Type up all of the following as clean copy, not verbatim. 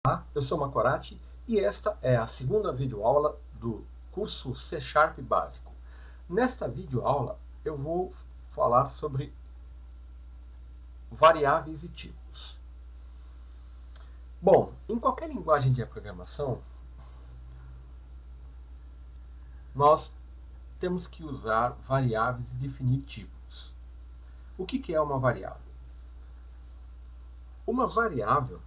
Olá, eu sou Macorati e esta é a segunda videoaula do curso C# Básico. Nesta videoaula eu vou falar sobre variáveis e tipos. Bom, em qualquer linguagem de programação, nós temos que usar variáveis e definir tipos. O que é uma variável? Uma variável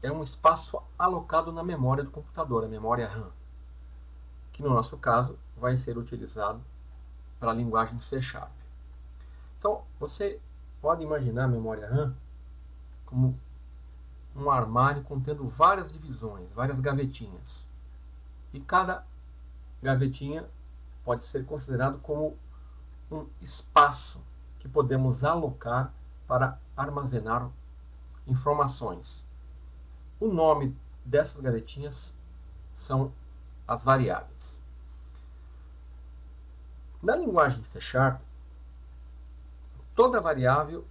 é um espaço alocado na memória do computador, a memória RAM, que no nosso caso vai ser utilizado para a linguagem C#. Então, você pode imaginar a memória RAM como um armário contendo várias divisões, várias gavetinhas. E cada gavetinha pode ser considerado como um espaço que podemos alocar para armazenar informações. O nome dessas gavetinhas são as variáveis. Na linguagem C#, toda variável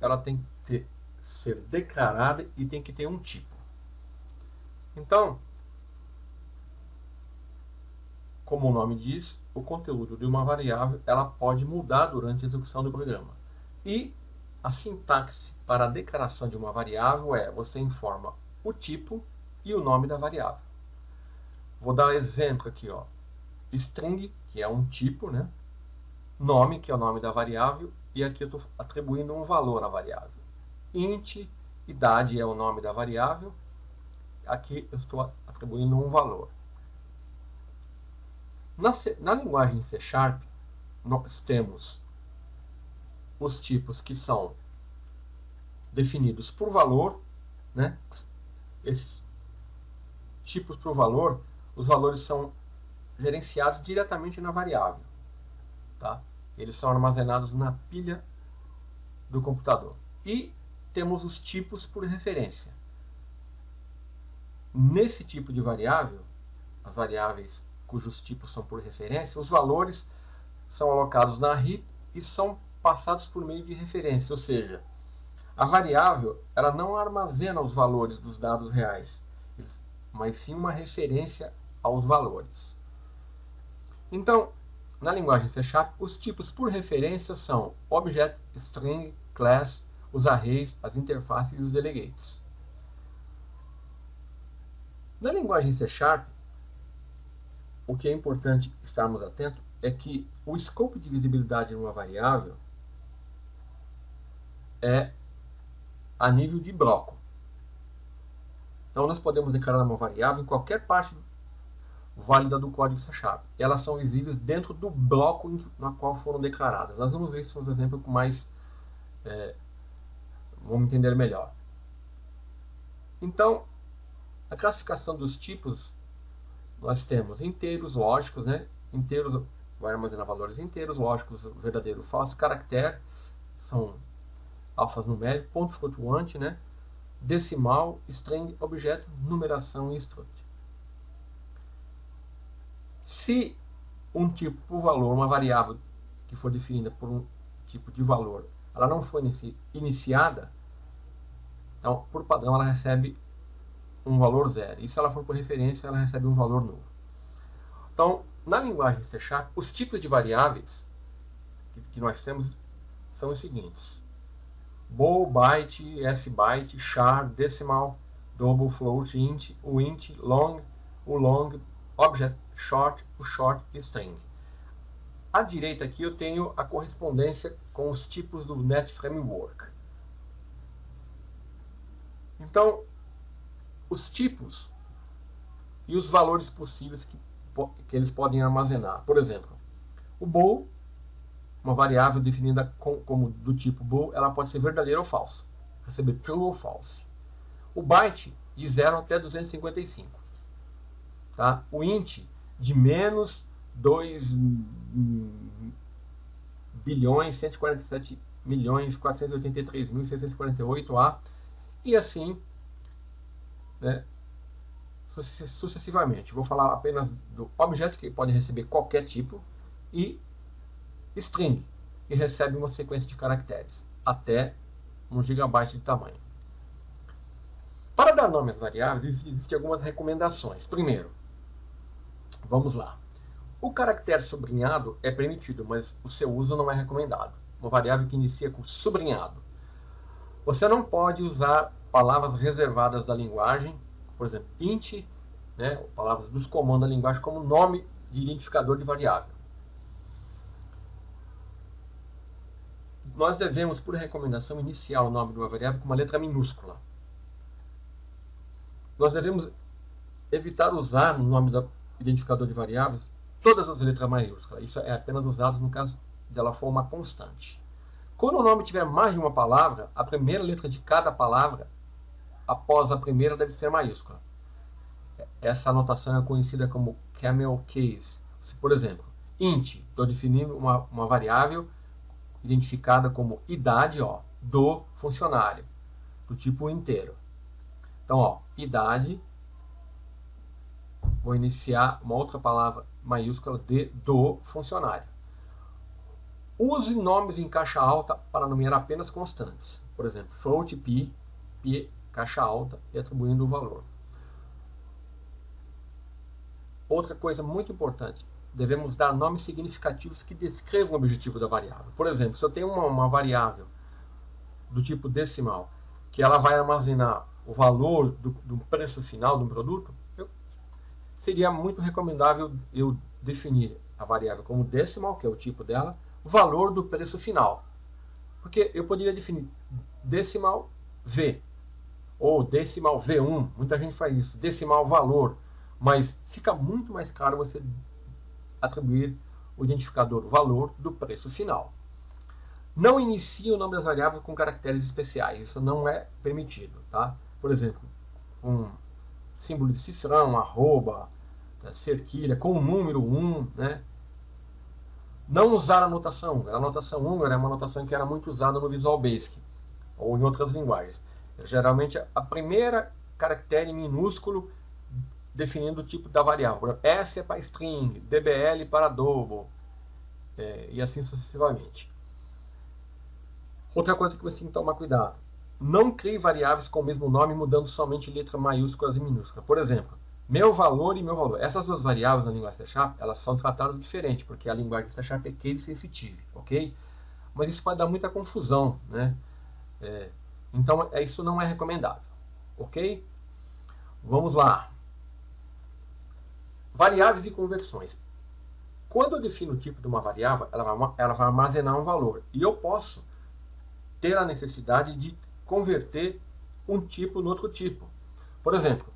ela tem que ser declarada e tem que ter um tipo. Então, como o nome diz, o conteúdo de uma variável ela pode mudar durante a execução do programa. E a sintaxe para a declaração de uma variável é: você informa o tipo e o nome da variável. Vou dar exemplo aqui, ó. String, que é um tipo, né? Nome, que é o nome da variável, e aqui eu estou atribuindo um valor à variável. Int, idade é o nome da variável, aqui eu estou atribuindo um valor. Na linguagem C#, nós temos os tipos que são definidos por valor, né? Esses tipos por valor, os valores são gerenciados diretamente na variável, tá? Eles são armazenados na pilha do computador. E temos os tipos por referência. Nesse tipo de variável, as variáveis cujos tipos são por referência, os valores são alocados na heap e são passados por meio de referência, ou seja, a variável ela não armazena os valores dos dados reais, mas sim uma referência aos valores. Então, na linguagem C#, os tipos por referência são Object, String, Class, os arrays, as interfaces e os delegates. Na linguagem C#, o que é importante estarmos atentos é que o escopo de visibilidade de uma variável é a nível de bloco. Então, nós podemos declarar uma variável em qualquer parte válida do código C#. Elas são visíveis dentro do bloco na qual foram declaradas. Nós vamos ver isso nos exemplos com mais... vamos entender melhor. Então, a classificação dos tipos, nós temos inteiros, lógicos, né? Inteiros vai armazenar valores inteiros, lógicos, verdadeiro, falso, caractere, são alfanumérico, ponto flutuante, né? Decimal, string, objeto, numeração e struct. Se um tipo por valor, uma variável que for definida por um tipo de valor, ela não for iniciada, então, por padrão, ela recebe um valor zero. E se ela for por referência, ela recebe um valor nulo. Então, na linguagem C#, os tipos de variáveis que nós temos são os seguintes: bool, byte, sbyte, char, decimal, double, float, int, o int, long, o long, object, short, o short e string. À direita aqui eu tenho a correspondência com os tipos do Net Framework. Então, os tipos e os valores possíveis que eles podem armazenar. Por exemplo, o bool, uma variável definida como do tipo bool, ela pode ser verdadeira ou falsa, receber true ou false. O byte, de 0 até 255. Tá? O int, de menos 2 bilhões 147 milhões 483.648 a, e assim, né, sucessivamente. Vou falar apenas do objeto, que pode receber qualquer tipo, e string, que recebe uma sequência de caracteres até 1 GB de tamanho. Para dar nome às variáveis, existem algumas recomendações. Primeiro, vamos lá. O caractere sublinhado é permitido, mas o seu uso não é recomendado. Uma variável que inicia com sublinhado. Você não pode usar palavras reservadas da linguagem, por exemplo, int, né, palavras dos comandos da linguagem, como nome de identificador de variável. Nós devemos, por recomendação, iniciar o nome de uma variável com uma letra minúscula. Nós devemos evitar usar no nome do identificador de variáveis todas as letras maiúsculas. Isso é apenas usado no caso dela for uma constante. Quando o nome tiver mais de uma palavra, a primeira letra de cada palavra, após a primeira, deve ser maiúscula. Essa anotação é conhecida como camel case. Por exemplo, int, estou definindo uma variável identificada como idade do funcionário, do tipo inteiro. Então, idade, vou iniciar uma outra palavra maiúscula do funcionário. Use nomes em caixa alta para nomear apenas constantes. Por exemplo, float p, caixa alta, e atribuindo o valor. Outra coisa muito importante, devemos dar nomes significativos que descrevam o objetivo da variável. Por exemplo, se eu tenho uma variável do tipo decimal, que ela vai armazenar o valor do preço final de um produto, seria muito recomendável eu definir a variável como decimal, que é o tipo dela, o valor do preço final. Porque eu poderia definir decimal V, ou decimal V1, muita gente faz isso, decimal valor, mas fica muito mais caro você atribuir o identificador valor do preço final. Não inicie o nome das variáveis com caracteres especiais, isso não é permitido, tá? Por exemplo, um símbolo de cifrão, arroba, cerquilha, com o número 1, né? Não usar a notação. A notação 1 era uma notação que era muito usada no Visual Basic, ou em outras linguagens. Geralmente, a primeira caractere minúsculo definindo o tipo da variável. S é para string, DBL para double, e assim sucessivamente. Outra coisa que você tem que tomar cuidado. Não crie variáveis com o mesmo nome, mudando somente letras maiúsculas e minúsculas. Por exemplo, meu valor e meu valor. Essas duas variáveis na linguagem C#, elas são tratadas diferente, porque a linguagem C# é case sensitive, ok? Mas isso pode dar muita confusão, né? Então, isso não é recomendável, ok? Vamos lá. Variáveis e conversões. Quando eu defino o tipo de uma variável, ela vai armazenar um valor. E eu posso ter a necessidade de converter um tipo no outro tipo. Por exemplo,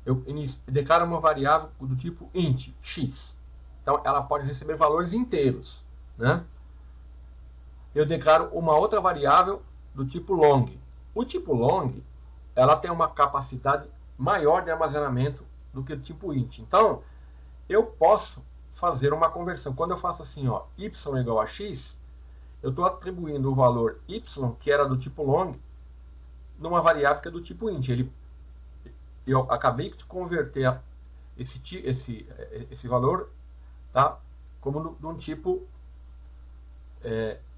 eu declaro uma variável do tipo int, x. Então, ela pode receber valores inteiros, né? Eu declaro uma outra variável do tipo long. O tipo long, ela tem uma capacidade maior de armazenamento do que o tipo int. Então, eu posso fazer uma conversão. Quando eu faço assim, y igual a x, eu estou atribuindo o valor y, que era do tipo long, numa variável que é do tipo int. Eu acabei de converter esse valor, tá, como de um tipo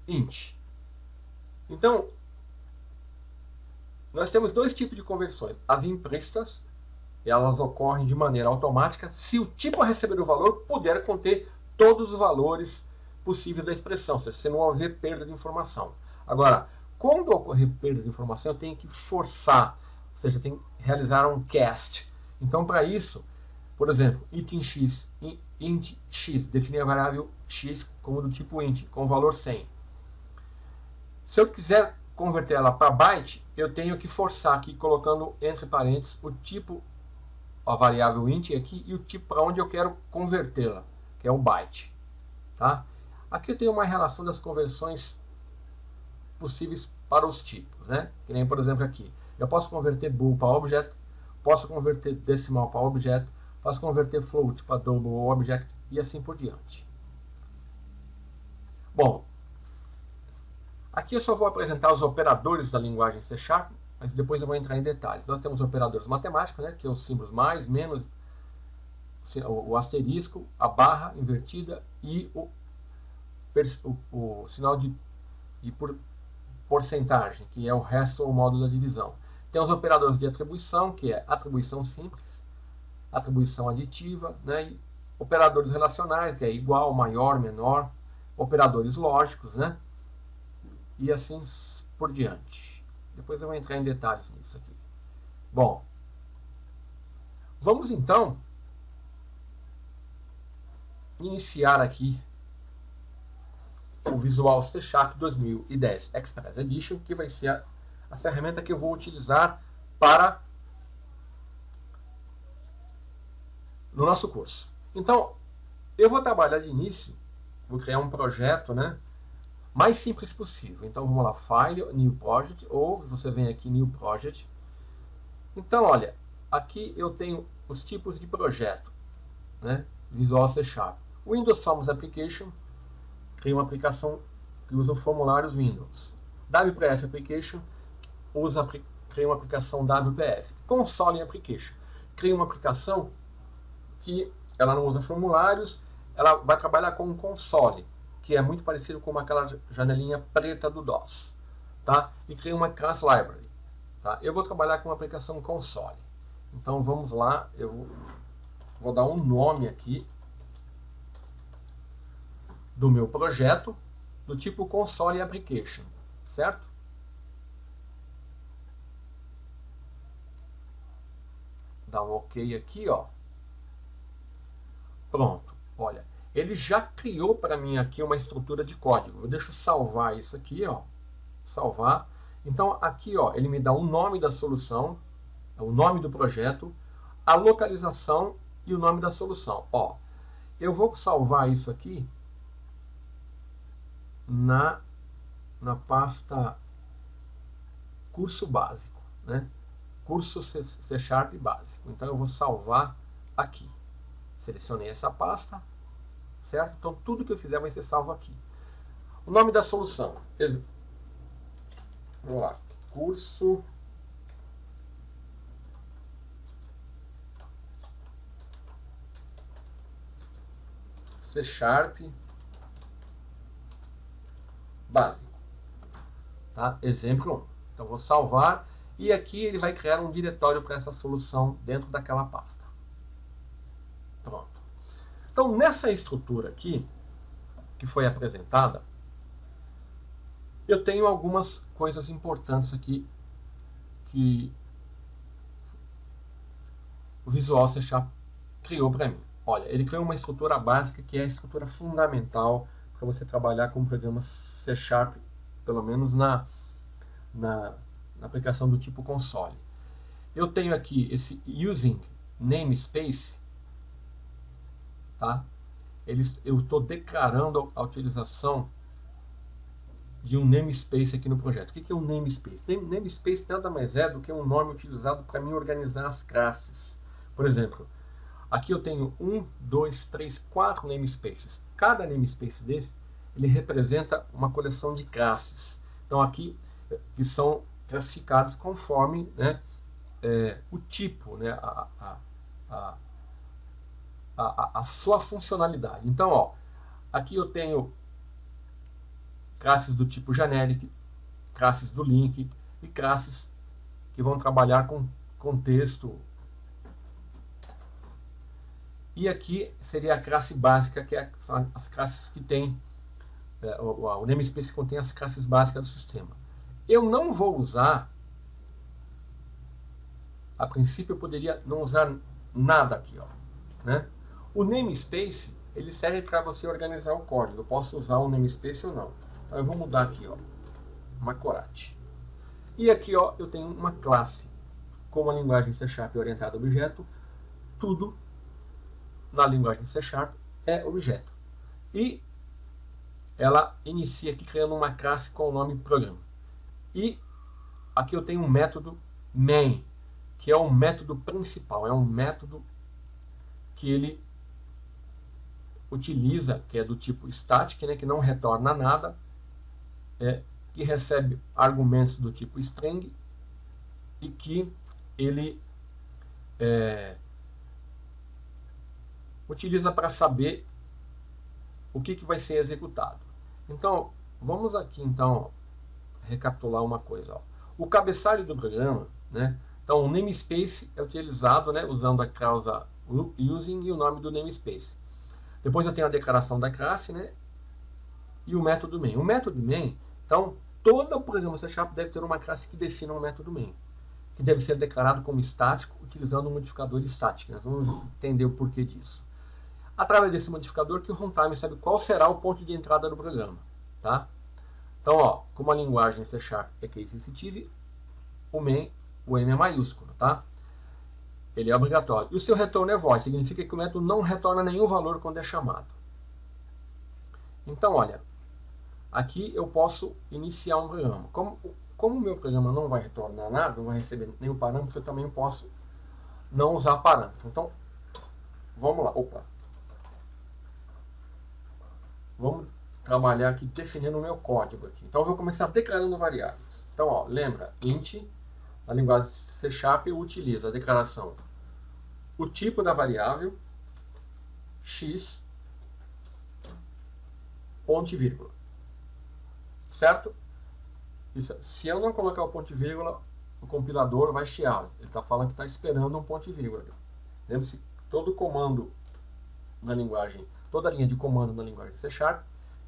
int. Então, nós temos dois tipos de conversões. As implícitas, elas ocorrem de maneira automática se o tipo a receber o valor puder conter todos os valores possíveis da expressão, ou seja, se não houver perda de informação. Agora, quando ocorrer perda de informação, eu tenho que forçar, ou seja, eu tenho que realizar um cast. Então, para isso, por exemplo, int x, definir a variável x como do tipo int, com o valor 100. Se eu quiser converter ela para byte, eu tenho que forçar aqui, colocando entre parênteses o tipo, a variável int aqui, e o tipo para onde eu quero convertê-la, que é o byte. Tá? Aqui eu tenho uma relação das conversões possíveis para os tipos, né? Que nem, por exemplo, aqui. Eu posso converter bool para objeto, posso converter decimal para objeto, posso converter float para double object e assim por diante. Bom, aqui eu só vou apresentar os operadores da linguagem C#, mas depois eu vou entrar em detalhes. Nós temos operadores matemáticos, né, que é os símbolos mais, menos, o asterisco, a barra invertida e o sinal de porcentagem, que é o resto ou módulo da divisão. Tem os operadores de atribuição, que é atribuição simples, atribuição aditiva, né? E operadores relacionais, que é igual, maior, menor, operadores lógicos, né? E assim por diante. Depois eu vou entrar em detalhes nisso aqui. Bom, vamos então iniciar aqui o Visual C Sharp 2010 Express Edition, que vai ser a ferramenta que eu vou utilizar para no nosso curso. Então, eu vou trabalhar de início, vou criar um projeto, né, mais simples possível. Então, vamos lá, File, New Project, ou você vem aqui, New Project. Então, olha, aqui eu tenho os tipos de projeto, né, Visual C Sharp. Windows Forms Application, cria uma aplicação que usa formulários Windows. WPF Application, cria uma aplicação WPF. Console Application, cria uma aplicação que ela não usa formulários, ela vai trabalhar com um console, que é muito parecido com aquela janelinha preta do DOS. Tá? E cria uma class library. Tá? Eu vou trabalhar com uma aplicação console. Então vamos lá, eu vou dar um nome aqui do meu projeto, do tipo console application, certo? Dá um OK aqui, ó. Pronto, olha, ele já criou para mim aqui uma estrutura de código. Eu deixo salvar isso aqui, ó, salvar. Então aqui, ó, ele me dá o nome da solução, o nome do projeto, a localização e o nome da solução. Ó, eu vou salvar isso aqui na pasta curso básico, né? Curso C Sharp básico. Então eu vou salvar aqui. Selecionei essa pasta, certo? Então tudo que eu fizer vai ser salvo aqui. O nome da solução. Vamos lá. Curso C Sharp básico. Tá? Exemplo 1. Então vou salvar e aqui ele vai criar um diretório para essa solução dentro daquela pasta. Pronto. Então nessa estrutura aqui que foi apresentada, eu tenho algumas coisas importantes aqui que o Visual C Sharp criou para mim. Olha, ele criou uma estrutura básica que é a estrutura fundamental para você trabalhar com programas C Sharp, pelo menos na aplicação do tipo console. Eu tenho aqui esse using namespace, tá? Eu estou declarando a utilização de um namespace aqui no projeto. O que é um namespace? Namespace nada mais é do que um nome utilizado para me organizar as classes. Por exemplo, aqui eu tenho 1, 2, 3, 4 namespaces. Cada namespace desse, ele representa uma coleção de classes. Então aqui, que são classificados conforme, né, o tipo, né, a sua funcionalidade. Então, ó, aqui eu tenho classes do tipo generic, classes do link e classes que vão trabalhar com contexto. E aqui seria a classe básica, que são as classes que tem, o namespace contém as classes básicas do sistema. Eu não vou usar, a princípio eu poderia não usar nada aqui, ó, né? O namespace, ele serve para você organizar o código. Eu posso usar um namespace ou não. Então eu vou mudar aqui, ó, Macorati. E aqui, ó, eu tenho uma classe. Como a linguagem C Sharp é orientada a objeto, tudo na linguagem C Sharp é objeto. E ela inicia aqui criando uma classe com o nome programa. E aqui eu tenho um método main, que é o método principal, é um método que ele utiliza, que é do tipo static, né, que não retorna nada, que recebe argumentos do tipo string e que ele utiliza para saber o que vai ser executado. Então, vamos aqui então recapitular uma coisa. Ó. O cabeçalho do programa, né? Então, o namespace é utilizado, né, usando a causa using e o nome do namespace. Depois eu tenho a declaração da classe, né, e o método main. O método main, então, todo o programa C# deve ter uma classe que defina um método main, que deve ser declarado como estático, utilizando um modificador estático. Nós vamos entender o porquê disso. Através desse modificador que o runtime sabe qual será o ponto de entrada do programa, tá? Então, ó, como a linguagem C# é case sensitive, o main, o M é maiúsculo, tá? Ele é obrigatório. E o seu retorno é void, significa que o método não retorna nenhum valor quando é chamado. Então, olha, aqui eu posso iniciar um programa. Como o meu programa não vai retornar nada, não vai receber nenhum parâmetro, eu também posso não usar parâmetro. Então, vamos lá. Opa. Vamos trabalhar aqui definindo o meu código aqui. Então, eu vou começar declarando variáveis. Então, ó, lembra, int, a linguagem C# utiliza a declaração, o tipo da variável, x, ponto e vírgula. Certo? Isso, se eu não colocar o ponto e vírgula, o compilador vai chiar. Ele está falando que está esperando um ponto e vírgula. Lembre-se, todo comando na linguagem, toda linha de comando na linguagem C#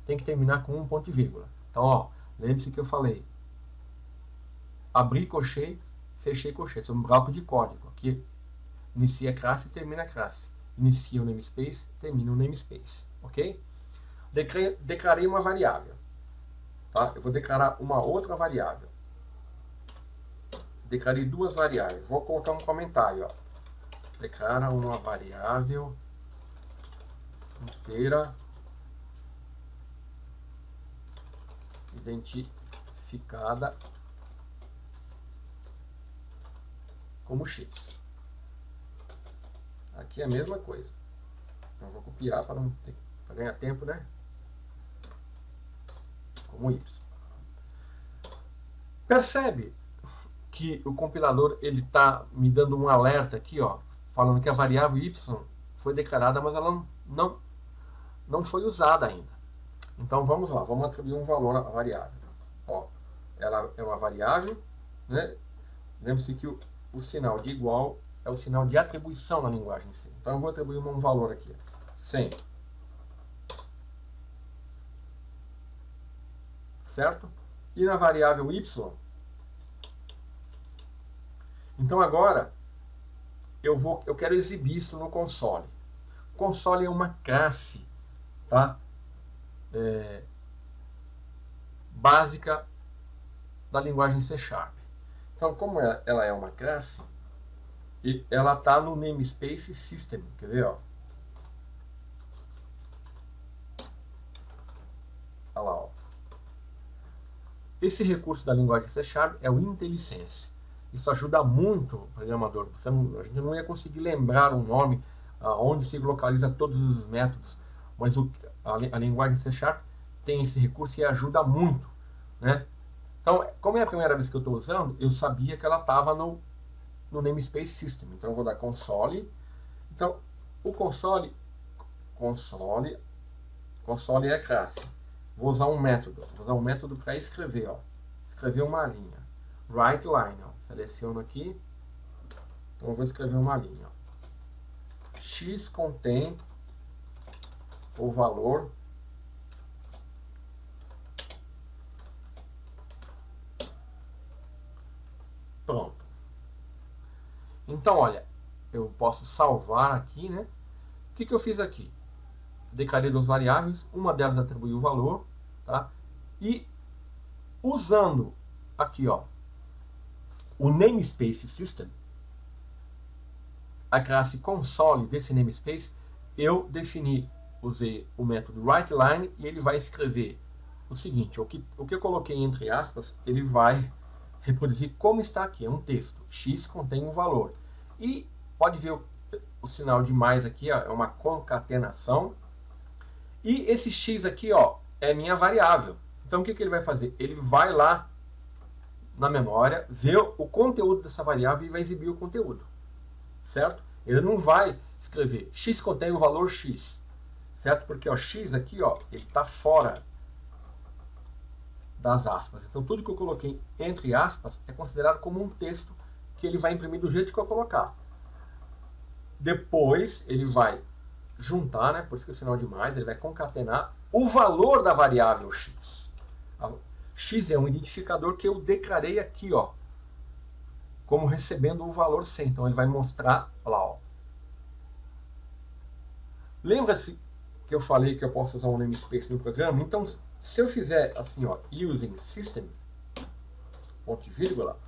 tem que terminar com um ponto e vírgula. Então, ó, lembre-se que eu falei abrir colchete, fechei colchete. É um bloco de código. Aqui inicia a classe e termina a classe. Inicia o namespace, termina o namespace. Ok? Declarei uma variável. Tá? Eu vou declarar uma outra variável. Declarei duas variáveis. Vou colocar um comentário. Ó. Declara uma variável inteira identificada como x. Aqui é a mesma coisa. Então vou copiar para ganhar tempo, né? Como y. Percebe que o compilador ele está me dando um alerta aqui, ó, falando que a variável y foi declarada, mas ela não foi usada ainda. Então vamos lá, vamos atribuir um valor à variável. Ó, ela é uma variável, né? Lembre-se que o sinal de igual é o sinal de atribuição na linguagem C. Então eu vou atribuir um valor aqui, 100. Certo? E na variável y, então agora eu quero exibir isso no console. O console é uma classe, tá? Básica da linguagem C#. Então, como ela é uma classe, e ela está no namespace system. Quer ver? Ó? Olha lá. Ó. Esse recurso da linguagem C# é o IntelliSense. Isso ajuda muito o programador. A gente não ia conseguir lembrar um nome onde se localiza todos os métodos, mas a linguagem C# tem esse recurso e ajuda muito, né? Então, como é a primeira vez que eu estou usando, eu sabia que ela estava no namespace system. Então eu vou dar console. Então o console é a classe. Vou usar um método para escrever, ó. Escrever uma linha. Write line, ó. Seleciono aqui. Então eu vou escrever uma linha, ó. X contém o valor pronto. Então, olha, eu posso salvar aqui, né? O que eu fiz aqui? Declarei duas variáveis, uma delas atribuiu o valor, tá? E usando aqui, ó, o namespace system, a classe console desse namespace, eu usei o método writeLine e ele vai escrever o seguinte: o que eu coloquei entre aspas, ele vai reproduzir como está aqui, é um texto. X contém um valor. E pode ver o sinal de mais aqui, ó, é uma concatenação. E esse X aqui, ó, é minha variável. Então o que ele vai fazer? Ele vai lá na memória, ver o conteúdo dessa variável e vai exibir o conteúdo. Certo? Ele não vai escrever X contém o valor X. Certo? Porque o X aqui, ó, ele está fora das aspas. Então tudo que eu coloquei entre aspas é considerado como um texto porque ele vai imprimir do jeito que eu colocar. Depois ele vai juntar, né, por isso que é sinal de mais, ele vai concatenar o valor da variável x. X é um identificador que eu declarei aqui, ó, como recebendo o valor 100. Então ele vai mostrar lá, ó. Lembra-se que eu falei que eu posso usar um namespace no programa? Então, se eu fizer assim, ó, using system, ponto e vírgula,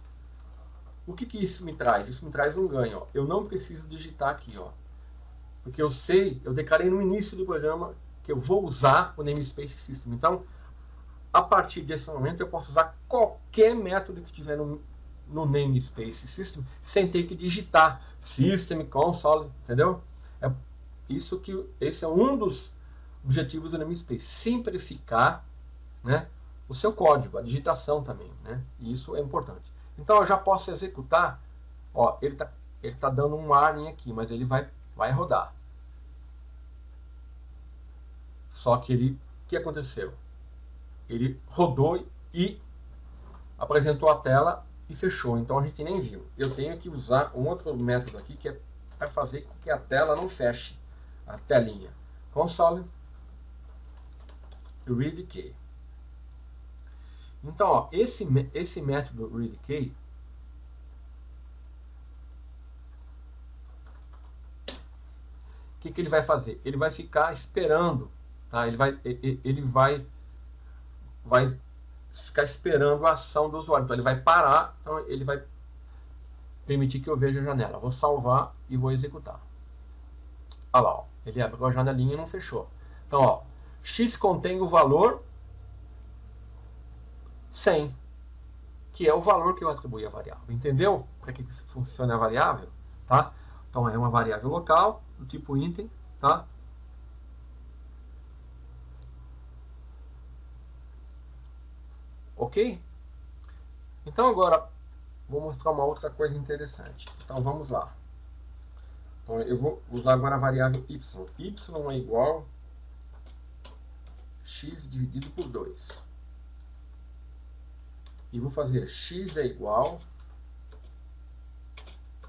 o que isso me traz? Isso me traz um ganho, ó. Eu não preciso digitar aqui, ó, porque eu sei, eu declarei no início do programa que eu vou usar o namespace system. Então, a partir desse momento, eu posso usar qualquer método que tiver no namespace system sem ter que digitar system, console, entendeu? Esse é um dos objetivos do namespace, simplificar, né, o seu código, a digitação também, né? E isso é importante. Então eu já posso executar, ó, ele tá dando um warning aqui, mas ele vai rodar. Só que o que aconteceu? Ele rodou e apresentou a tela e fechou, então a gente nem viu. Eu tenho que usar um outro método aqui que é para fazer com que a tela não feche, a telinha. Console readKey. Então, ó, esse método readKey, o que ele vai fazer? Ele vai ficar esperando, tá? Ele vai ficar esperando a ação do usuário. Então ele vai parar, então ele vai permitir que eu veja a janela. Vou salvar e vou executar. Olha lá, ó, ele abriu a janelinha e não fechou. Então, ó, x contém o valor 100, que é o valor que eu atribuí à variável. Entendeu para que funciona a variável? Tá? Então é uma variável local, do tipo item, tá? Ok? Então agora vou mostrar uma outra coisa interessante. Então vamos lá. Então eu vou usar agora a variável y. Y é igual x dividido por 2. E vou fazer x é igual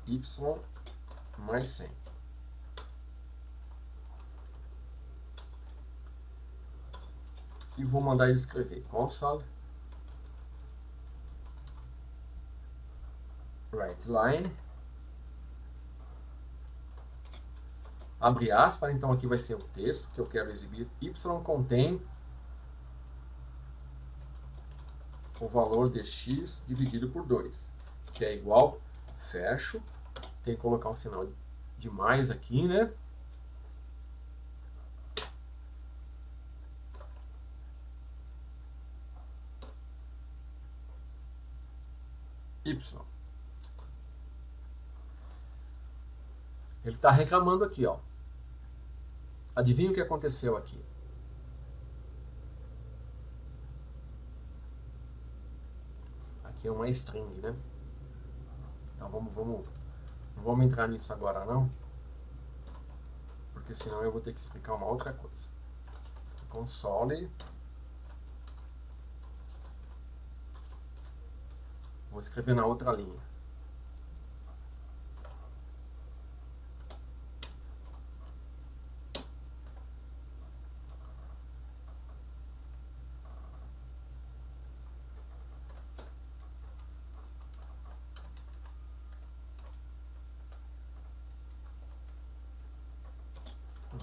y mais 100. E vou mandar ele escrever console writeLine, abre aspas, então aqui vai ser o texto que eu quero exibir. Y contém o valor de x dividido por 2, que é igual, fecho, tem que colocar um sinal de mais aqui, né? Y. Ele está reclamando aqui, ó. Adivinha o que aconteceu aqui? Aqui é uma string, né? Então não vamos entrar nisso agora não, porque senão eu vou ter que explicar uma outra coisa. Console, vou escrever na outra linha.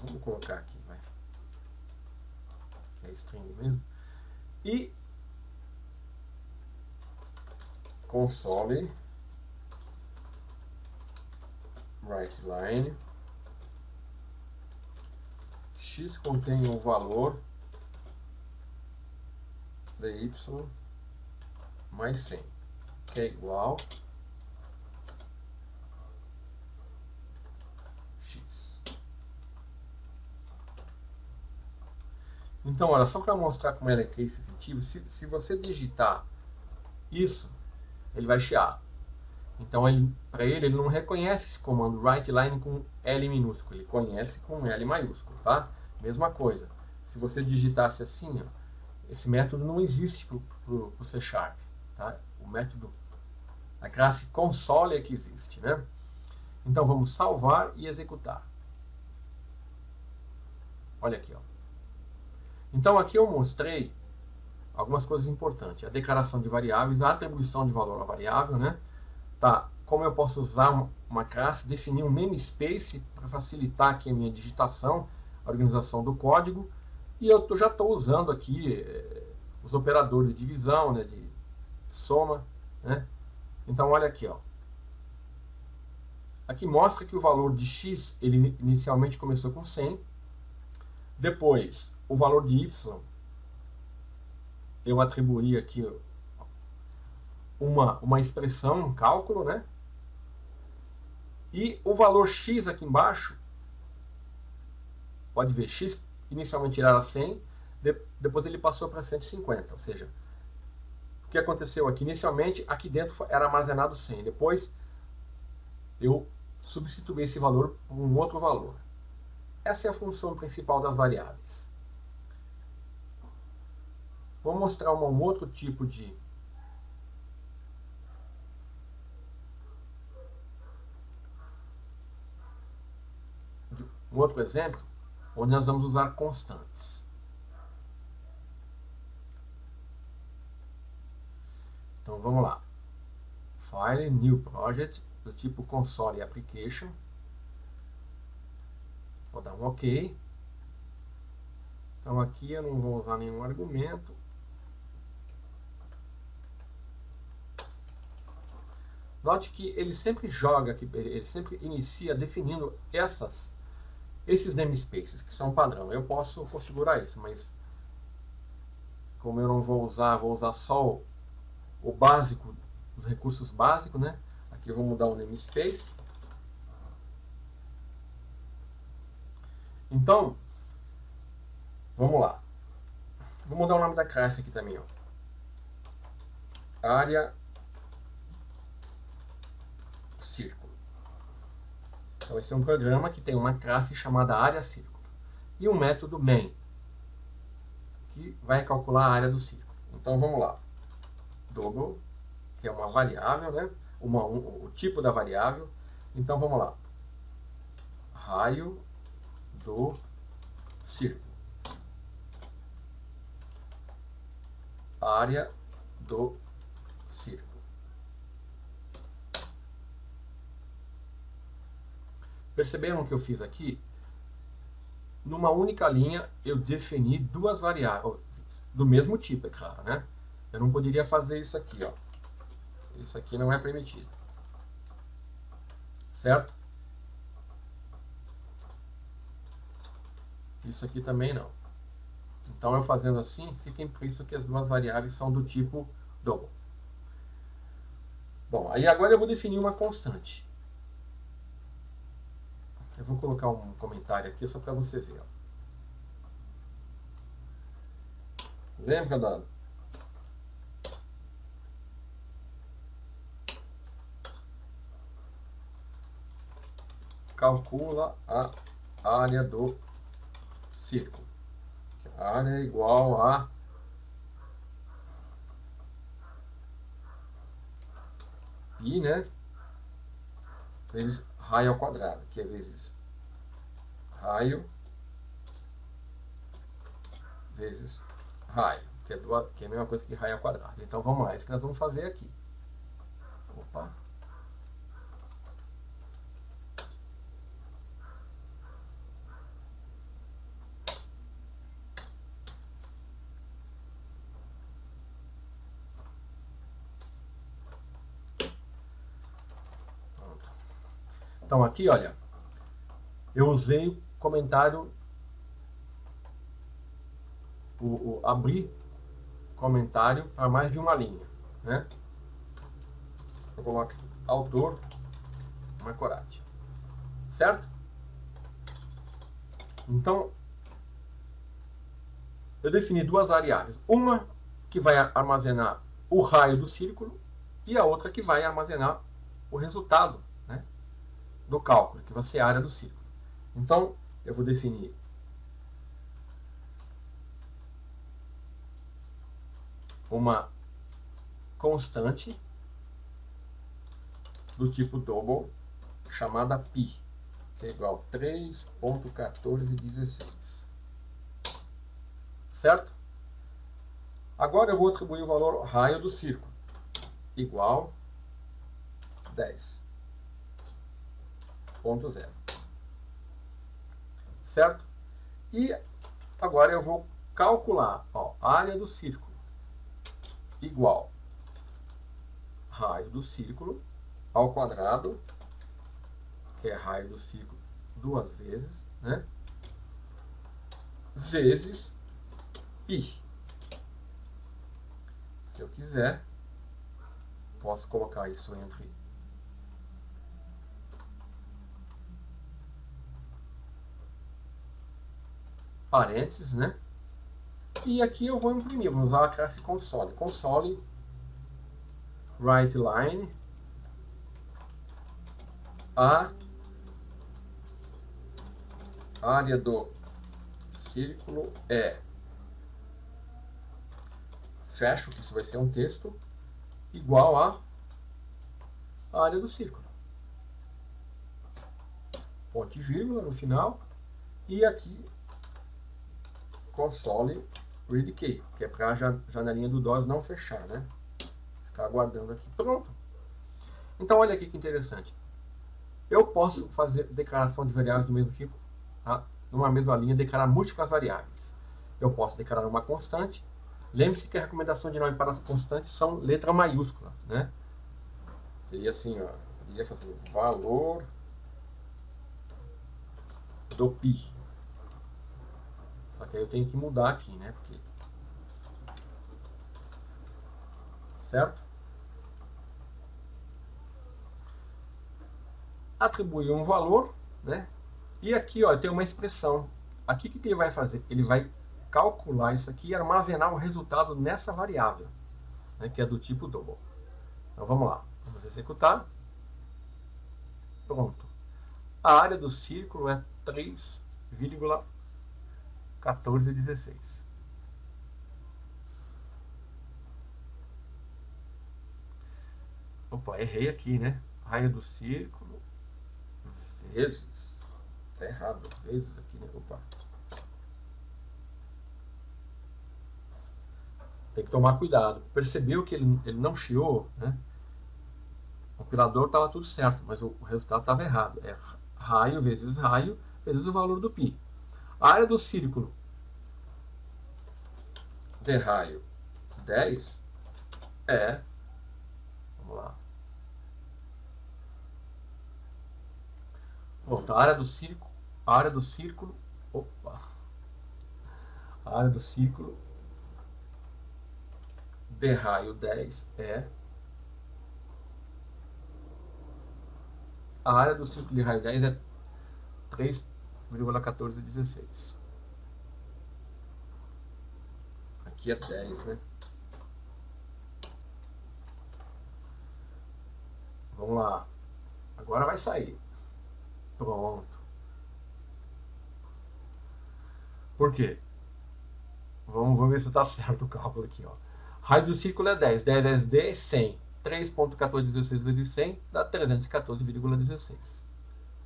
Vamos colocar aqui, vai. Que é string mesmo. E console writeLine, x contém o valor de y mais 100, que é igual x. Então, olha, só para mostrar como é que é esse sentido, se você digitar isso, ele vai chiar. Então, para ele não reconhece esse comando writeLine com L minúsculo, ele conhece com L maiúsculo, tá? Mesma coisa. Se você digitasse assim, ó, esse método não existe para o C#, tá? O método A classe console é que existe, né? Então vamos salvar e executar. Olha aqui, ó. Então aqui eu mostrei algumas coisas importantes. A declaração de variáveis, a atribuição de valor à variável, né? Tá, como eu posso usar uma classe, definir um namespace para facilitar aqui a minha digitação, a organização do código. E eu já estou usando aqui os operadores de divisão, né, de soma, né? Então olha aqui, ó. Aqui mostra que o valor de x ele inicialmente começou com 100. Depois, o valor de y, eu atribuí aqui uma expressão, um cálculo, né? E o valor x aqui embaixo, pode ver, x inicialmente era 100, depois ele passou para 150, ou seja, o que aconteceu aqui? Inicialmente, aqui dentro era armazenado 100, depois eu substituí esse valor por um outro valor. Essa é a função principal das variáveis. Vou mostrar um outro tipo de um outro exemplo, onde nós vamos usar constantes. Então vamos lá. File, New Project, do tipo Console Application. Vou dar um OK. Então aqui eu não vou usar nenhum argumento. Note que ele sempre joga aqui, ele sempre inicia definindo esses namespaces que são padrão. Eu posso configurar isso, mas como eu não vou usar só o básico, os recursos básicos, né? Aqui eu vou mudar o namespace. Então, vamos lá. Vou mudar o nome da classe aqui também, ó. Área círculo. Então esse é um programa que tem uma classe chamada área círculo e um método main que vai calcular a área do círculo. Então vamos lá. Double, que é uma variável, né? O tipo da variável. Então vamos lá. Raio do círculo. Área do círculo. Perceberam o que eu fiz aqui? Numa única linha eu defini duas variáveis do mesmo tipo, é claro, né? Eu não poderia fazer isso aqui, ó. Isso aqui não é permitido. Certo? Isso aqui também não. Então eu fazendo assim, fica implícito que as duas variáveis são do tipo double. Bom, aí agora eu vou definir uma constante. Eu vou colocar um comentário aqui só para você ver. Ó. Lembra da calcula a área do círculo. A área é igual a π, né? Vezes raio ao quadrado, que é vezes raio vezes raio, que é a mesma coisa que raio ao quadrado. Então vamos lá, é isso que nós vamos fazer aqui. Opa. Pronto. Então aqui, olha, eu usei o comentário, abrir comentário para mais de uma linha, né? Eu coloco aqui, autor Macorati, certo? Então, eu defini duas variáveis, uma que vai armazenar o raio do círculo e a outra que vai armazenar o resultado, né, do cálculo, que vai ser a área do círculo. Então, eu vou definir uma constante do tipo double, chamada pi, que é igual a 3.1416. Certo? Agora eu vou atribuir o valor raio do círculo, igual 10.0. Certo? E agora eu vou calcular, ó, a área do círculo igual raio do círculo ao quadrado, que é raio do círculo duas vezes, né? Vezes pi. Se eu quiser, posso colocar isso entre parênteses, né? E aqui eu vou imprimir, vou usar a classe console. Console write line a área do círculo é, fecho, que isso vai ser um texto, igual a área do círculo. Ponto e vírgula no final. E aqui console read key, que é para a janelinha do DOS não fechar, né? Ficar aguardando aqui. Pronto. Então olha aqui que interessante. Eu posso fazer declaração de variáveis do mesmo tipo, tá? Numa mesma linha, declarar múltiplas variáveis. Eu posso declarar uma constante. Lembre-se que a recomendação de nome para as constantes são letra maiúscula, né? Seria assim, ó, poderia fazer valor do pi. Só que aí eu tenho que mudar aqui, né? Porque... Certo? Atribuir um valor, né? E aqui, ó, tem uma expressão. Aqui o que ele vai fazer? Ele vai calcular isso aqui e armazenar o resultado nessa variável, né, que é do tipo double. Então vamos lá, vamos executar. Pronto. A área do círculo é 3,1416. Opa, errei aqui, né? Raio do círculo vezes. Tá errado, vezes aqui, né? Opa. Tem que tomar cuidado. Percebeu que ele não chiou, né? O compilador estava tudo certo, mas o resultado estava errado. É raio vezes o valor do π. A área do círculo de raio 10 é... Vamos lá. Pronto, a área do círculo... Opa! A área do círculo de raio 10 é... A área do círculo de raio 10 é 3,1416. Aqui é 10, né? Vamos lá. Agora vai sair. Pronto. Por quê? Vamos ver se está certo o cálculo aqui, ó. Raio do círculo é 10. 10 vezes D é 100. 3.1416 vezes 100 dá 314,16.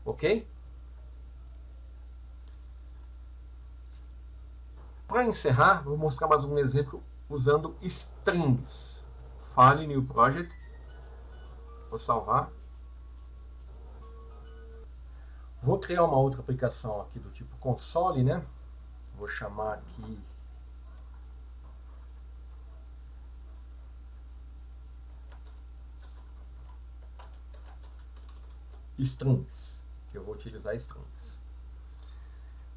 Ok? Para encerrar, vou mostrar mais um exemplo usando strings. File New Project. Vou salvar. Vou criar uma outra aplicação aqui do tipo console, né? Vou chamar aqui strings. Eu vou utilizar strings.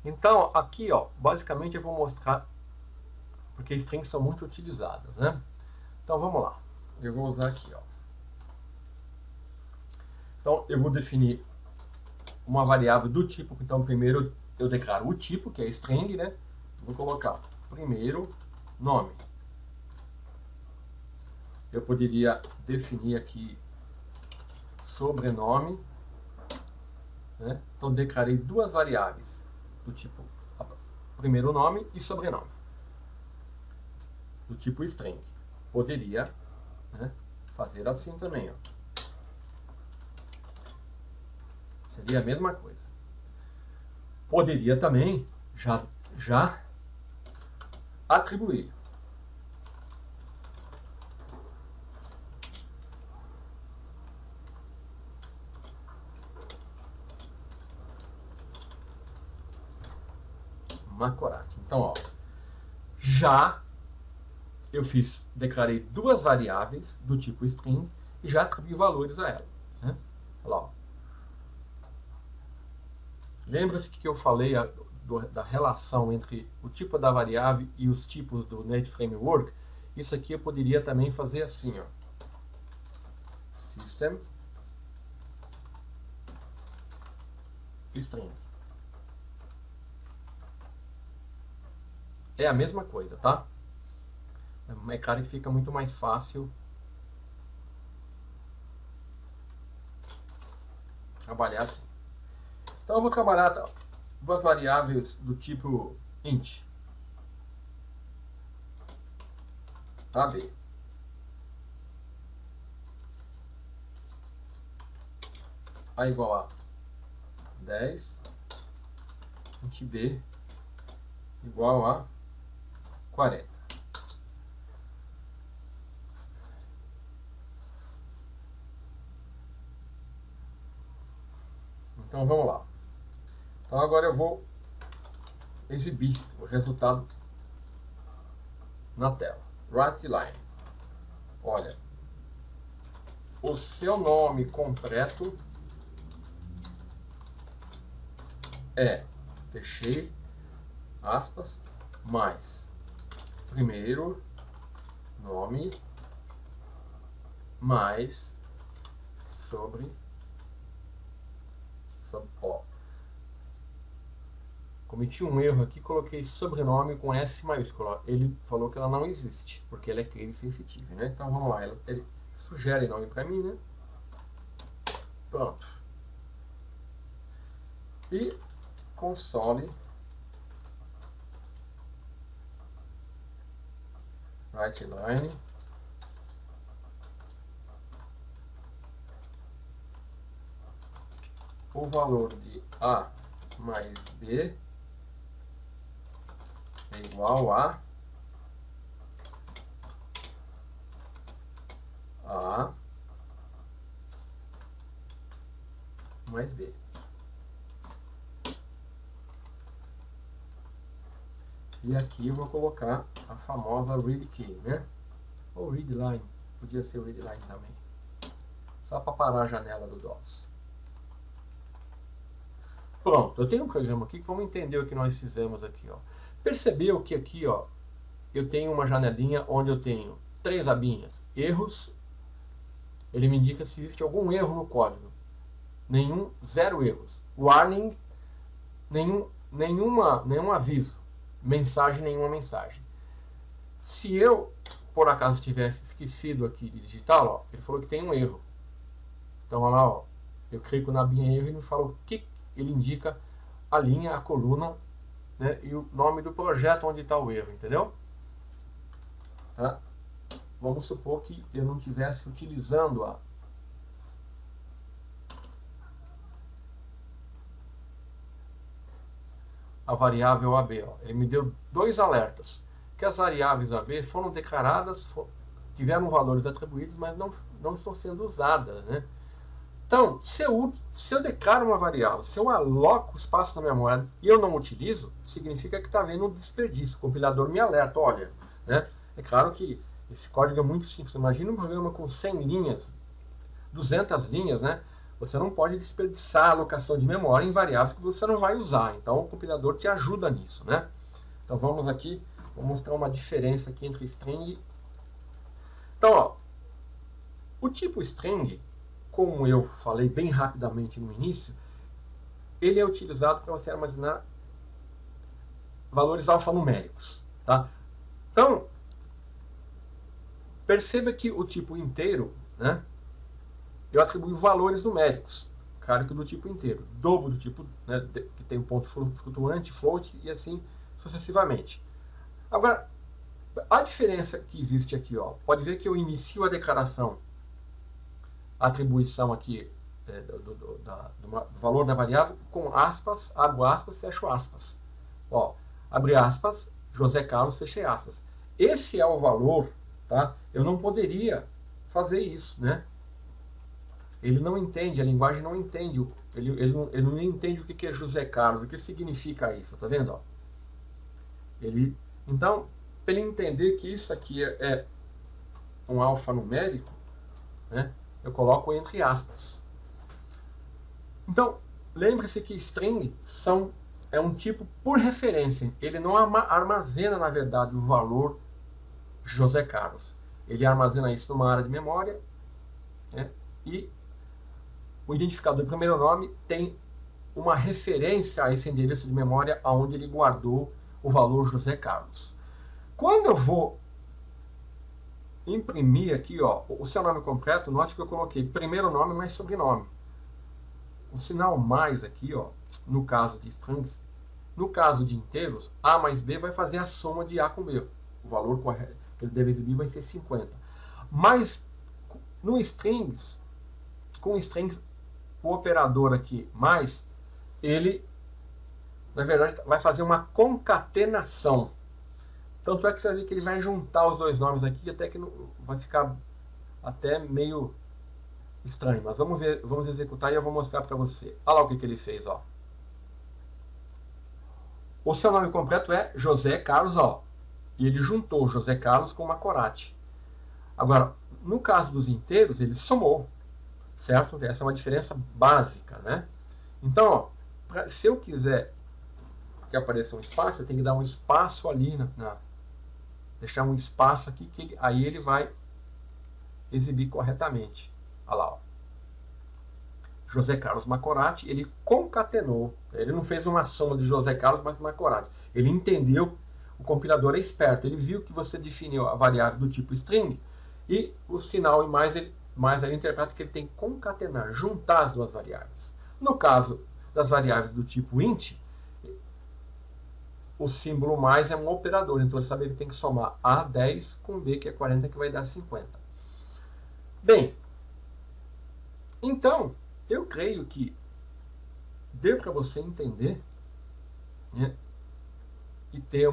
Então, aqui, ó, basicamente eu vou mostrar, porque strings são muito utilizadas, né? Então, vamos lá. Eu vou usar aqui, ó. Então, eu vou definir uma variável do tipo. Então, primeiro eu declaro o tipo, que é string, né? Vou colocar primeiro nome. Eu poderia definir aqui sobrenome, né? Então, declarei duas variáveis do tipo primeiro nome e sobrenome, do tipo string. Poderia, né, fazer assim também, ó. Seria a mesma coisa. Poderia também já atribuir. Macorate. Então, ó, eu declarei duas variáveis do tipo string e já atribuí valores a ela. Né? Olha lá, ó. Lembra-se que eu falei da relação entre o tipo da variável e os tipos do Native Framework? Isso aqui eu poderia também fazer assim, ó. System string. É a mesma coisa, tá? É claro que fica muito mais fácil trabalhar assim. Então eu vou trabalhar duas variáveis do tipo int. AB. A igual a 10. Int B igual a 40. Então vamos lá. Então agora eu vou exibir o resultado na tela. WriteLine. Olha, o seu nome completo é, fechei aspas, mais primeiro nome mais ó. Cometi um erro aqui, coloquei sobrenome com S maiúsculo. Ele falou que ela não existe, porque ela é case sensitive, né? Então vamos lá, ele sugere nome para mim, né? Pronto. E console WriteLine o valor de A mais B é igual a mais B. E aqui eu vou colocar a famosa read key, né? Ou readline, podia ser o readline também. Só para parar a janela do DOS. Pronto, eu tenho um programa aqui que vamos entender o que nós fizemos aqui, ó. Percebeu que aqui, ó, eu tenho uma janelinha onde eu tenho 3 abinhas. Erros, ele me indica se existe algum erro no código. Zero erros. Warning, nenhum aviso. Mensagem, nenhuma mensagem. Se eu, por acaso, tivesse esquecido aqui de digitar, ó, ele falou que tem um erro. Então, olha lá, ó, eu clico na abinha erro e me fala o que ele indica, a linha, a coluna, né, e o nome do projeto onde está o erro, entendeu? Tá? Vamos supor que eu não estivesse utilizando a variável AB. Ó. Ele me deu 2 alertas, que as variáveis AB foram declaradas, tiveram valores atribuídos, mas não estão sendo usadas, né? Então, se eu declaro uma variável, se eu aloco espaço na memória e eu não utilizo, significa que está havendo um desperdício. O compilador me alerta, olha, né? É claro que esse código é muito simples. Imagina um programa com 100 linhas, 200 linhas, né? Você não pode desperdiçar a alocação de memória em variáveis que você não vai usar. Então, o compilador te ajuda nisso, né? Então, vamos aqui, vou mostrar uma diferença aqui entre string. Então, ó, o tipo string, como eu falei bem rapidamente no início, ele é utilizado para você armazenar valores alfanuméricos, tá? Então, perceba que o tipo inteiro, né, eu atribuo valores numéricos, claro que do tipo inteiro, dobro do tipo, né, que tem um ponto flutuante, float, e assim sucessivamente. Agora, a diferença que existe aqui, ó, pode ver que eu inicio a declaração, a atribuição aqui do valor da variável com aspas, abro aspas, fecho aspas. Ó, abre aspas, José Carlos, fechei aspas. Esse é o valor, tá? Eu não poderia fazer isso, né? Ele não entende, a linguagem não entende, ele não entende o que é José Carlos, o que significa isso, tá vendo? Ó? Então, para ele entender que isso aqui é um alfanumérico, né? Eu coloco entre aspas. Então, lembre-se que string é um tipo por referência. Ele não armazena, na verdade, o valor José Carlos. Ele armazena isso numa área de memória, né? E o identificador do primeiro nome tem uma referência a esse endereço de memória onde ele guardou o valor José Carlos. Quando eu vou imprimir aqui, ó, o seu nome completo, note que eu coloquei primeiro nome mais sobrenome. O sinal mais aqui, ó, no caso de strings, no caso de inteiros, A mais B vai fazer a soma de A com B. O valor correto que ele deve exibir vai ser 50. Mas no strings, com strings, o operador aqui mais, ele, na verdade, vai fazer uma concatenação. Tanto é que você vai ver que ele vai juntar os dois nomes aqui, até que vai ficar até meio estranho. Mas vamos ver, vamos executar e eu vou mostrar para você. Olha lá o que ele fez, ó. O seu nome completo é José Carlos, ó. E ele juntou José Carlos com Macorati. Agora, no caso dos inteiros, ele somou, certo? Essa é uma diferença básica, né? Então, ó, se eu quiser que apareça um espaço, eu tenho que dar um espaço ali, deixar um espaço aqui, aí ele vai exibir corretamente. Olha lá, ó. José Carlos Macorati, ele concatenou. Ele não fez uma soma de José Carlos mais Macorati. Ele entendeu, o compilador é esperto, ele viu que você definiu a variável do tipo string e o sinal e mais ele interpreta que ele tem que concatenar, juntar as duas variáveis. No caso das variáveis do tipo int, o símbolo mais é um operador, então ele sabe que ele tem que somar A 10 com B, que é 40, que vai dar 50. Bem, então, eu creio que deu para você entender, né, e ter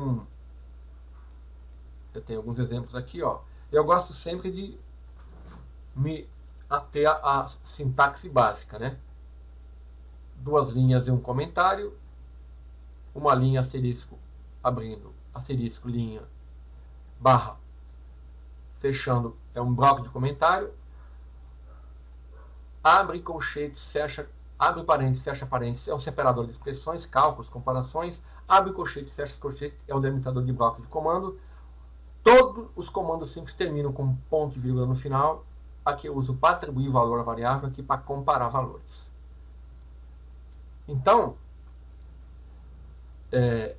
eu tenho alguns exemplos aqui, ó. Eu gosto sempre de me ater à sintaxe básica, né? 2 linhas e um comentário, uma linha asterisco abrindo, asterisco, linha, barra, fechando, é um bloco de comentário, abre colchetes, fecha, abre parênteses, fecha parênteses, é um separador de expressões, cálculos, comparações, abre colchetes, fecha colchetes, é um delimitador de bloco de comando. Todos os comandos simples terminam com ponto e vírgula no final. Aqui eu uso para atribuir valor à variável, aqui para comparar valores. Então,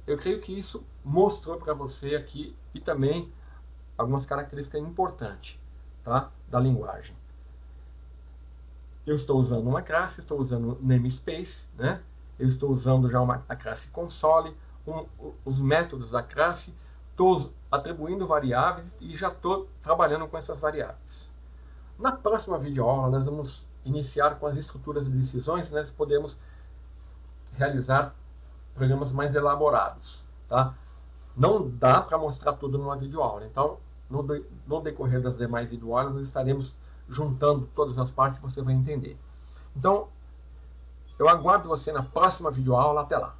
eu creio que isso mostrou para você aqui e também algumas características importantes, tá, da linguagem. Eu estou usando uma classe, estou usando namespace, né? Eu estou usando já a classe console, os métodos da classe, estou atribuindo variáveis e já estou trabalhando com essas variáveis. Na próxima videoaula nós vamos iniciar com as estruturas de decisões, nós podemos realizar programas mais elaborados, tá? Não dá para mostrar tudo numa videoaula, então no decorrer das demais videoaulas nós estaremos juntando todas as partes que você vai entender. Então, eu aguardo você na próxima videoaula. Até lá!